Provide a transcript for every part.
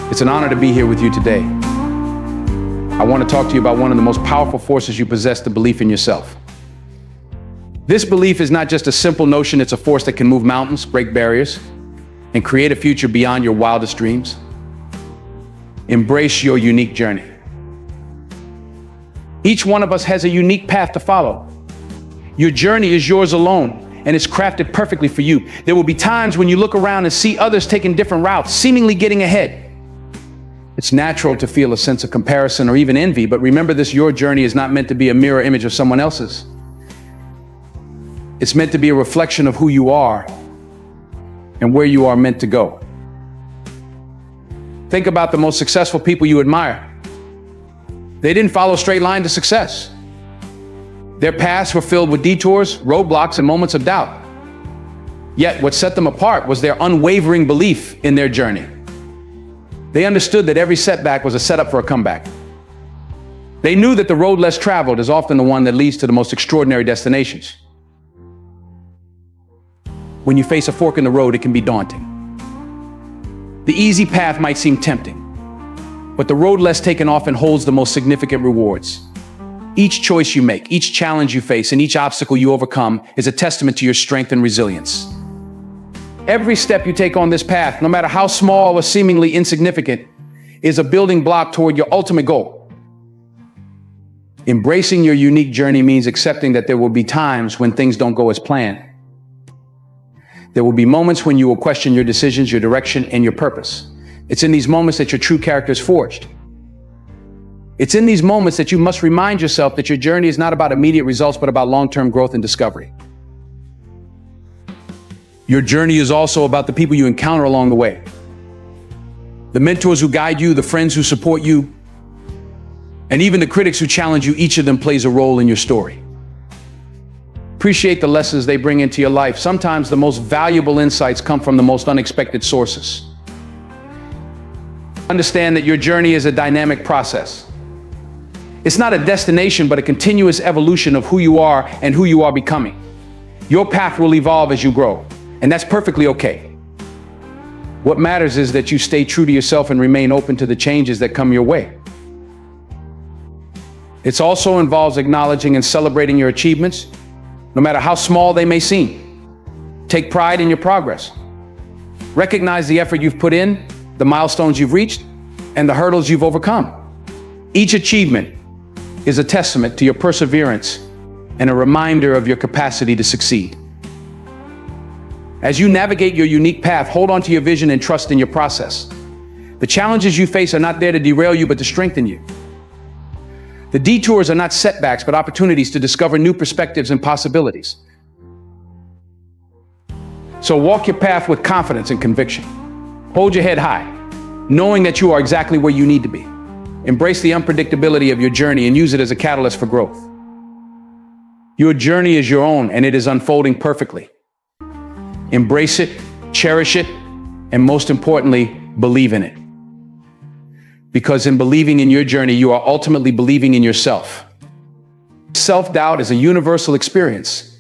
It's an honor to be here with you today. I want to talk to you about one of the most powerful forces you possess, the belief in yourself. This belief is not just a simple notion, it's a force that can move mountains, break barriers, and create a future beyond your wildest dreams. Embrace your unique journey. Each one of us has a unique path to follow. Your journey is yours alone, and it's crafted perfectly for you. There will be times when you look around and see others taking different routes, seemingly getting ahead. It's natural to feel a sense of comparison or even envy, but remember this, your journey is not meant to be a mirror image of someone else's. It's meant to be a reflection of who you are and where you are meant to go. Think about the most successful people you admire. They didn't follow a straight line to success. Their paths were filled with detours, roadblocks, and moments of doubt. Yet what set them apart was their unwavering belief in their journey. They understood that every setback was a setup for a comeback. They knew that the road less traveled is often the one that leads to the most extraordinary destinations. When you face a fork in the road, it can be daunting. The easy path might seem tempting, but the road less taken often holds the most significant rewards. Each choice you make, each challenge you face, and each obstacle you overcome is a testament to your strength and resilience. Every step you take on this path, no matter how small or seemingly insignificant, is a building block toward your ultimate goal. Embracing your unique journey means accepting that there will be times when things don't go as planned. There will be moments when you will question your decisions, your direction, and your purpose. It's in these moments that your true character is forged. It's in these moments that you must remind yourself that your journey is not about immediate results, but about long-term growth and discovery. Your journey is also about the people you encounter along the way. The mentors who guide you, the friends who support you, and even the critics who challenge you, each of them plays a role in your story. Appreciate the lessons they bring into your life. Sometimes the most valuable insights come from the most unexpected sources. Understand that your journey is a dynamic process. It's not a destination, but a continuous evolution of who you are and who you are becoming. Your path will evolve as you grow, and that's perfectly okay. What matters is that you stay true to yourself and remain open to the changes that come your way. It also involves acknowledging and celebrating your achievements, no matter how small they may seem. Take pride in your progress. Recognize the effort you've put in, the milestones you've reached, and the hurdles you've overcome. Each achievement is a testament to your perseverance and a reminder of your capacity to succeed. As you navigate your unique path, hold on to your vision and trust in your process. The challenges you face are not there to derail you, but to strengthen you. The detours are not setbacks, but opportunities to discover new perspectives and possibilities. So walk your path with confidence and conviction. Hold your head high, knowing that you are exactly where you need to be. Embrace the unpredictability of your journey and use it as a catalyst for growth. Your journey is your own, and it is unfolding perfectly. Embrace it, cherish it, and most importantly, believe in it. Because in believing in your journey, you are ultimately believing in yourself. Self-doubt is a universal experience,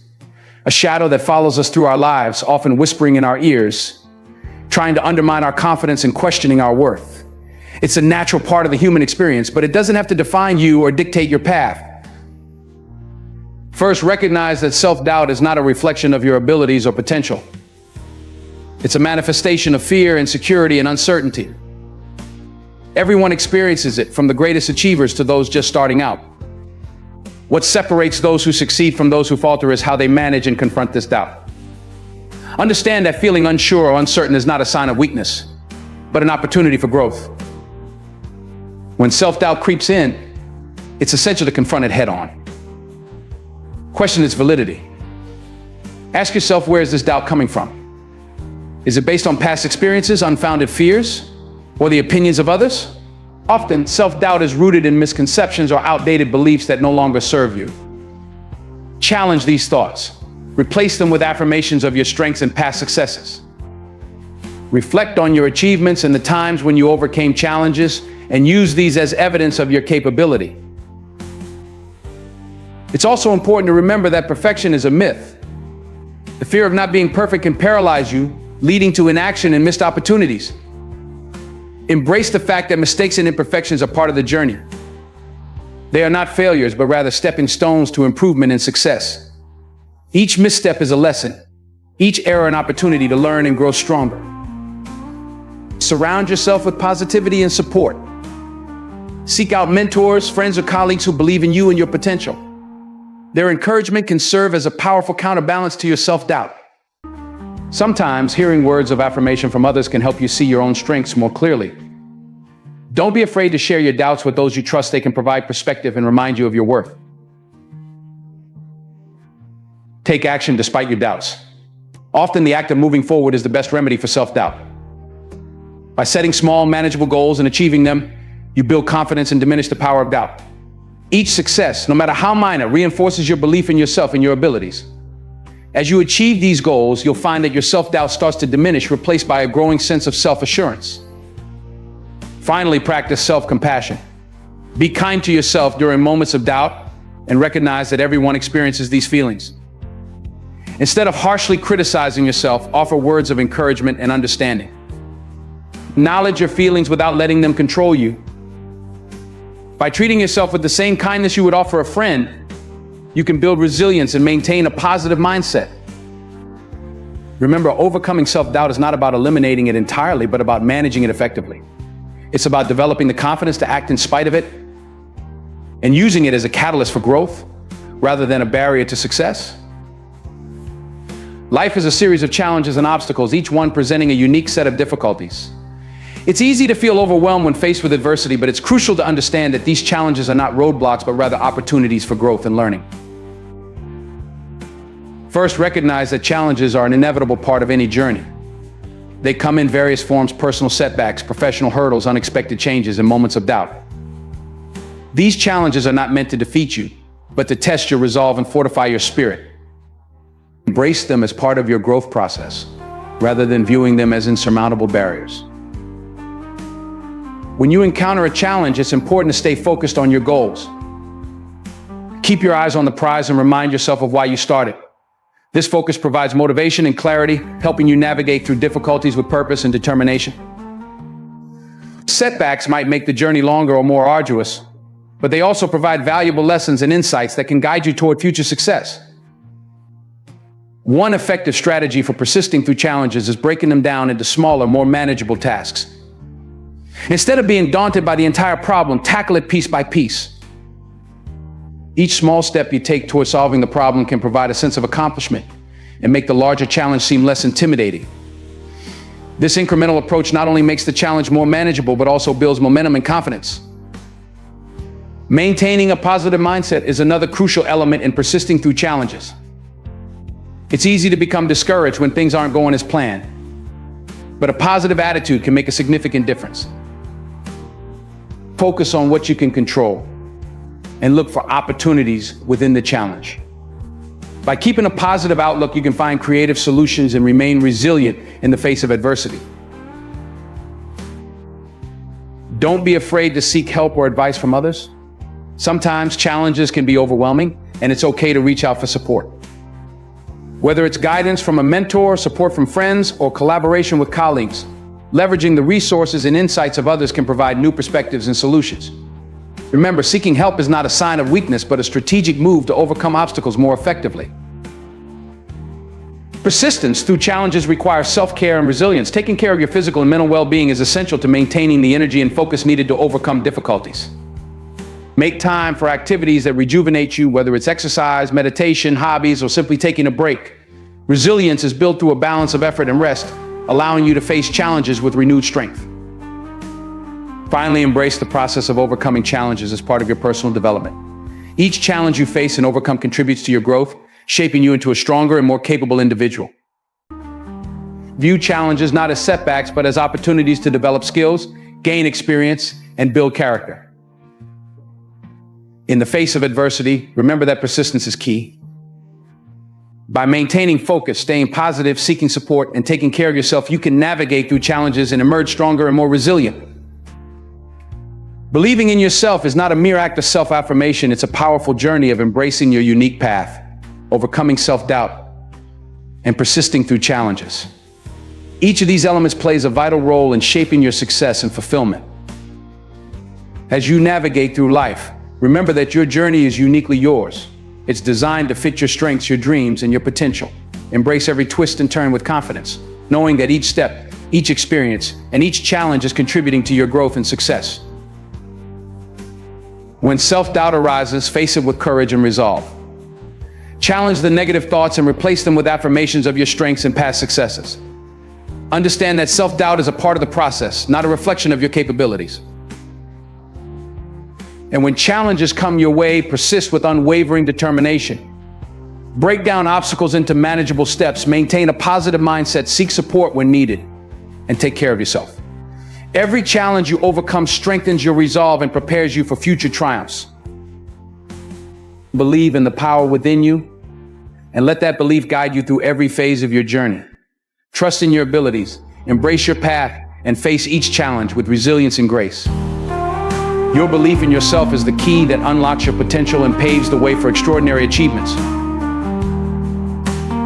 a shadow that follows us through our lives, often whispering in our ears, trying to undermine our confidence and questioning our worth. It's a natural part of the human experience, but it doesn't have to define you or dictate your path. First, recognize that self-doubt is not a reflection of your abilities or potential. It's a manifestation of fear, insecurity, and uncertainty. Everyone experiences it, from the greatest achievers to those just starting out. What separates those who succeed from those who falter is how they manage and confront this doubt. Understand that feeling unsure or uncertain is not a sign of weakness, but an opportunity for growth. When self-doubt creeps in, it's essential to confront it head-on. Question its validity. Ask yourself, where is this doubt coming from? Is it based on past experiences, unfounded fears, or the opinions of others? Often, self-doubt is rooted in misconceptions or outdated beliefs that no longer serve you. Challenge these thoughts. Replace them with affirmations of your strengths and past successes. Reflect on your achievements and the times when you overcame challenges, and use these as evidence of your capability. It's also important to remember that perfection is a myth. The fear of not being perfect can paralyze you, leading to inaction and missed opportunities. Embrace the fact that mistakes and imperfections are part of the journey. They are not failures, but rather stepping stones to improvement and success. Each misstep is a lesson, each error an opportunity to learn and grow stronger. Surround yourself with positivity and support. Seek out mentors, friends, or colleagues who believe in you and your potential. Their encouragement can serve as a powerful counterbalance to your self-doubt. Sometimes hearing words of affirmation from others can help you see your own strengths more clearly. Don't be afraid to share your doubts with those you trust. They can provide perspective and remind you of your worth. Take action despite your doubts. Often the act of moving forward is the best remedy for self-doubt. By setting small, manageable goals and achieving them, you build confidence and diminish the power of doubt. Each success, no matter how minor, reinforces your belief in yourself and your abilities. As you achieve these goals, you'll find that your self-doubt starts to diminish, replaced by a growing sense of self-assurance. Finally, practice self-compassion. Be kind to yourself during moments of doubt and recognize that everyone experiences these feelings. Instead of harshly criticizing yourself, offer words of encouragement and understanding. Acknowledge your feelings without letting them control you. By treating yourself with the same kindness you would offer a friend, you can build resilience and maintain a positive mindset. Remember, overcoming self-doubt is not about eliminating it entirely, but about managing it effectively. It's about developing the confidence to act in spite of it and using it as a catalyst for growth rather than a barrier to success. Life is a series of challenges and obstacles, each one presenting a unique set of difficulties. It's easy to feel overwhelmed when faced with adversity, but it's crucial to understand that these challenges are not roadblocks, but rather opportunities for growth and learning. First, recognize that challenges are an inevitable part of any journey. They come in various forms: personal setbacks, professional hurdles, unexpected changes, and moments of doubt. These challenges are not meant to defeat you, but to test your resolve and fortify your spirit. Embrace them as part of your growth process, rather than viewing them as insurmountable barriers. When you encounter a challenge, it's important to stay focused on your goals. Keep your eyes on the prize and remind yourself of why you started. This focus provides motivation and clarity, helping you navigate through difficulties with purpose and determination. Setbacks might make the journey longer or more arduous, but they also provide valuable lessons and insights that can guide you toward future success. One effective strategy for persisting through challenges is breaking them down into smaller, more manageable tasks. Instead of being daunted by the entire problem, tackle it piece by piece. Each small step you take toward solving the problem can provide a sense of accomplishment and make the larger challenge seem less intimidating. This incremental approach not only makes the challenge more manageable, but also builds momentum and confidence. Maintaining a positive mindset is another crucial element in persisting through challenges. It's easy to become discouraged when things aren't going as planned, but a positive attitude can make a significant difference. Focus on what you can control and look for opportunities within the challenge. By keeping a positive outlook, you can find creative solutions and remain resilient in the face of adversity. Don't be afraid to seek help or advice from others. Sometimes challenges can be overwhelming, and it's okay to reach out for support. Whether it's guidance from a mentor, support from friends, or collaboration with colleagues, leveraging the resources and insights of others can provide new perspectives and solutions. Remember, seeking help is not a sign of weakness, but a strategic move to overcome obstacles more effectively. Persistence through challenges requires self-care and resilience. Taking care of your physical and mental well-being is essential to maintaining the energy and focus needed to overcome difficulties. Make time for activities that rejuvenate you, whether it's exercise, meditation, hobbies, or simply taking a break. Resilience is built through a balance of effort and rest, allowing you to face challenges with renewed strength. Finally, embrace the process of overcoming challenges as part of your personal development. Each challenge you face and overcome contributes to your growth, shaping you into a stronger and more capable individual. View challenges not as setbacks, but as opportunities to develop skills, gain experience, and build character. In the face of adversity, remember that persistence is key. By maintaining focus, staying positive, seeking support, and taking care of yourself, you can navigate through challenges and emerge stronger and more resilient. Believing in yourself is not a mere act of self-affirmation. It's a powerful journey of embracing your unique path, overcoming self-doubt, and persisting through challenges. Each of these elements plays a vital role in shaping your success and fulfillment. As you navigate through life, remember that your journey is uniquely yours. It's designed to fit your strengths, your dreams, and your potential. Embrace every twist and turn with confidence, knowing that each step, each experience, and each challenge is contributing to your growth and success. When self-doubt arises, face it with courage and resolve. Challenge the negative thoughts and replace them with affirmations of your strengths and past successes. Understand that self-doubt is a part of the process, not a reflection of your capabilities. And when challenges come your way, persist with unwavering determination. Break down obstacles into manageable steps, maintain a positive mindset, seek support when needed, and take care of yourself. Every challenge you overcome strengthens your resolve and prepares you for future triumphs. Believe in the power within you, and let that belief guide you through every phase of your journey. Trust in your abilities, embrace your path, and face each challenge with resilience and grace. Your belief in yourself is the key that unlocks your potential and paves the way for extraordinary achievements.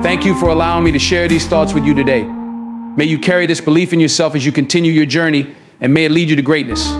Thank you for allowing me to share these thoughts with you today. May you carry this belief in yourself as you continue your journey, and may it lead you to greatness.